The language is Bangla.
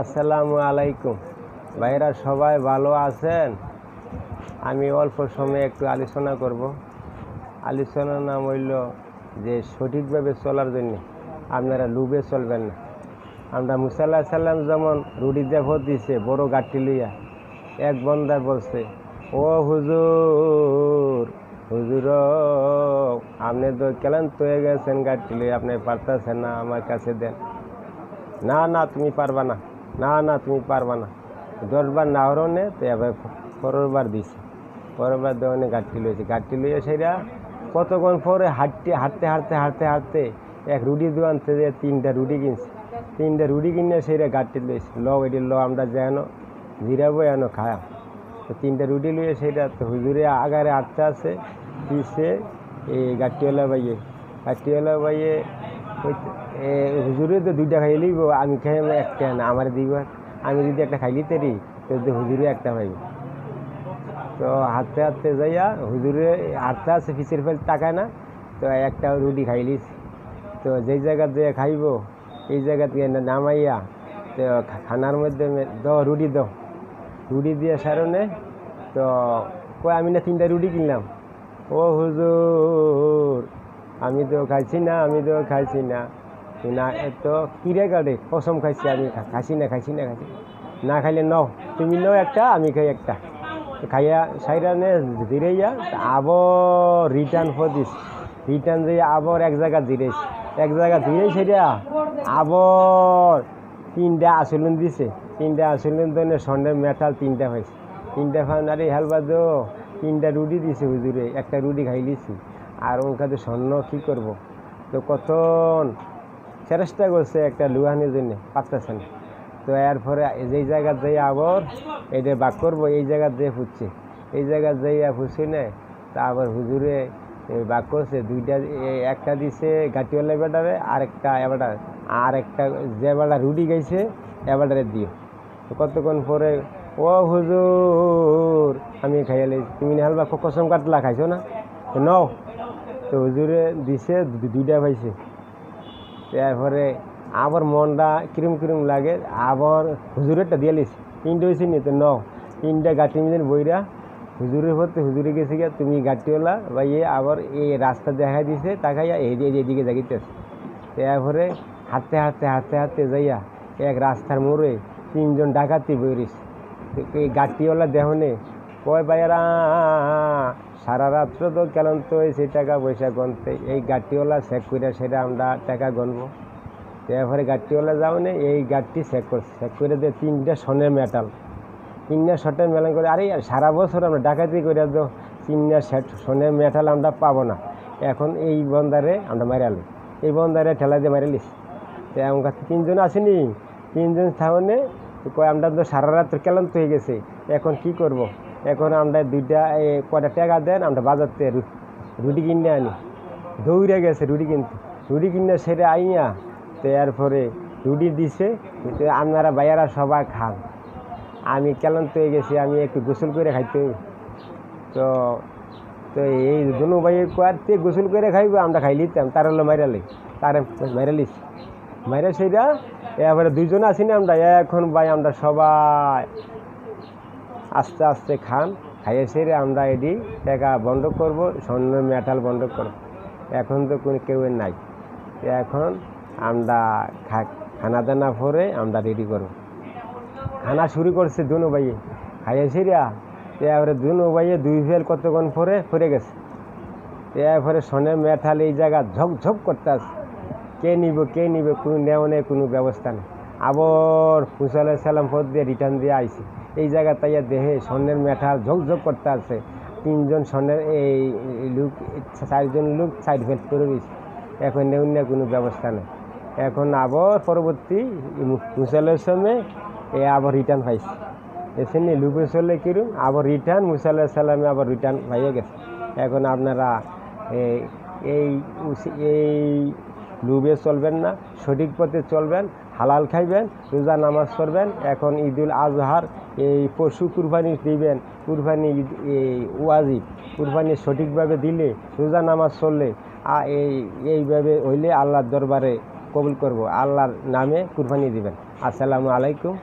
আসসালামু আলাইকুম ভাইরা, সবাই ভালো আছেন? আমি অল্প সময়ে একটু আলোচনা করব। আলোচনার নাম হইল যে সঠিকভাবে চলার জন্য আপনারা লুবে চলবেন না। আমরা মুসা আলাইহিস সালাম যেমন রুটি দিয়ে ভোট দিছে বড় গাঠি লইয়া, এক বন্দা বলছে, ও হুজুর হুজুর আপনি তো ক্লান্ত হয়ে গেছেন গাঠি লইয়া, আপনি পারতেছেন না, আমার কাছে দেন। না না তুমি পারবা না, না না তুমি পারবা না। 10 বার না হরণে তো এবার পরের বার দিছে, পরের বার দেওয়ানে গাঠি লইছে, গাঠি লইয়ে সেটা কতক্ষণ পরে হাঁটতে হাঁটতে হাঁটতে হাঁটতে হাঁটতে এক রুটি দোকান থেকে 3টা রুটি কিনছে। 3টা রুটি কিনে সেটা গাঠি লইছে, এটি আমরা যেন জিরাবো এন খায়া। তো 3টা রুটি লইয়ে সেটা তো হুজুরে আগারে হাঁটতে আছে, পিছে এই গাঠিওয়ালা বাইয়ে হুজুরে তো 2টা খাই লিব, আমি খাই একটা না, আমার দিব। আমি যদি একটা খাইলি তেরি তো হুজুরে একটা পাইব। তো হাঁটতে হাঁটতে যাইয়া হুজুরে হাঁটতে আছে, পিছের ফেল তাকায় না, তো একটা রুটি খাইলিস। তো যেই জায়গা দিয়ে খাইব এই জায়গা থেকে নামাইয়া তো খানার মধ্যে রুটি দিয়ে সারণে তো কয় আমি না 3টা রুটি কিনলাম। ও হুজুর আমি তো খাইছি না না তো কিরে কাটে কসম খাইছি, আমি খাইছি না না খাইলে ন তুমি ন একটা, আমি খাই একটা। খাইয়া সাইরানে জিরাইয়া আবার রিটার্ন দিস, রিটার্ন দিয়ে আবার এক জায়গা জিরাই সেটা আবার 3টা আসলুন দিছে। 3টা আসলুন তো স্বর্ণের মেটাল 3টা হয়েছে। 3টা ফান আরে হেলবা দো 3টা রুটি দিছে হুজুরে, একটা রুটি খাইলিছি। আর ওখানে স্বর্ণ কী করব? তো কখন চেষ্টা করছে একটা লুহানির জন্য, পারতেছে না। তো এরপরে যেই জায়গা যাই আবার এটা বাক করবো, এই জায়গা যেয়ে ফুটছে, এই জায়গা যাইয়া ফুটছি না। তা আবার হুজুরে বাক করছে, 2টা, একটা দিছে গাঠিওয়ালা বেটারে, আর একটা যে বেটা রুটি গাইছে এবারে দিও। তো কতক্ষণ পরে ও হুজুর আমি খাইয়ালি, তুমি হালবা কসম কাটলা খাইছো না নও। তো হুজুরে দিছে, 2টা পাইছে। তারপরে আবার মনটা কিরম লাগে, আবার হুজুরেরটা দিয়ে লিস, 3টে হয়েছে নি তো 9। 3টা গাঠি মিলেন বইরা হুজুরের হতে হুজুরে গেছে গিয়া, তুমি গাঠিওয়ালা বা আবার এই রাস্তা দেখা দিছে, তাকাইয়া এদিকে জাগিতেছে। তারপরে হাঁটতে যাইয়া এক রাস্তার মোড়ে 3জন ডাকাতি বইরিস। এই গাঠিওয়ালা দেহনে কয় বাইরা সারা রাত্র তো ক্লান্ত হয়েছে টাকা পয়সা গনতে, এই গাঠিওয়ালা চেক করে সেটা আমরা টাকা গনবো। তারপরে গাঠিওয়ালা যাও না, এই গাঠটি চেক করে দিয়ে 3টা স্বর্ণের মেটাল, 3টা স্বর্ণের মেটাল করে, আরে সারা বছর আমরা ডাকাতি করে দো 3টা স্বর্ণের মেটাল আমরা পাবো না, এখন এই বন্দারে আমরা মারালি, এই বন্দারে ঠেলা দিয়ে মারালিস। তো এমন কাছে 3জন আসেনি, 3জন থাকনে কয় আমরা তো সারা রাত্র ক্লান্ত হয়ে গেছে, এখন কি করব? এখন আমরা 2টা কয়টা টাকা দেন, আমরা বাজার থেকে রুটি কিনে আনি। দৌড়ে গেছে রুটি কিনে সেরে আইয়া। তো এরপরে রুটি দিছে, আপনারা বাইয়ারা সবাই খান, আমি ক্লান্ত হয়ে গেছি, আমি একটু গোসল করে খাইতে। তো তো এই দুনো ভাইয়ের কোয়ারতে গোসল করে খাইব, আমরা খাই লিতাম, তার হলো মাইরালিস মাইরা সেইটা। এবারে 2জন আছি না আমরা, এখন ভাই আমরা সবাই আস্তে আস্তে খান, খাইয়ে সেরে আমরা এটি টাকা বন্ধ করব, স্বর্ণের মেটাল বন্ধ করব। এখন তো কোনো কেউ নাই, এখন আমরা খানা দানা পরে আমরা রেডি করব। খানা শুরু করছে দুনো ভাইয়ে, খাইয়ে সেরা। এবারে দুনো ভাইয়ে 2 ফেল কতক্ষণ পরে গেছে। এরপরে স্বর্ণের মেটাল এই জায়গা ঝকঝক করতে আছে, কে নিবে কোনো নেওয়া নেই, কোনো ব্যবস্থা নেই। আবার মুসা আলাইহিস সালাম পথ দিয়ে রিটার্ন দিয়ে আইছে, এই জায়গা তাইয়া দেহে স্বর্ণের মেটাল ঝকঝক করতে আছে। 3জন স্বর্ণের এই লোক, 4জন লোক সাইড ফেল করে দিয়েছে, এখন নেউন না, কোনো ব্যবস্থা নেই। এখন আবার পরবর্তী মুসা আলাইহিস সালামে আবার রিটার্ন পাইছে, এসে নিয়ে লুপে চলে কিরম আবার রিটার্ন, মুসা আলাইহিস সালামে আবার রিটার্ন পাইয়ে গেছে। এখন আপনারা এই লুবে চলবেন না, সঠিক পথে চলবেন, হালাল খাইবেন, রোজা নামাজ পড়বেন। এখন ঈদুল আজহার এই পশু কুরবানি দিবেন, কুরবানি ওয়াজিব, কুরবানি সঠিকভাবে দিলে, রোজা নামাজ চললে, এইভাবে হইলে আল্লাহর দরবারে কবুল করব, আল্লাহর নামে কুরবানি দিবেন। আসসালামু আলাইকুম।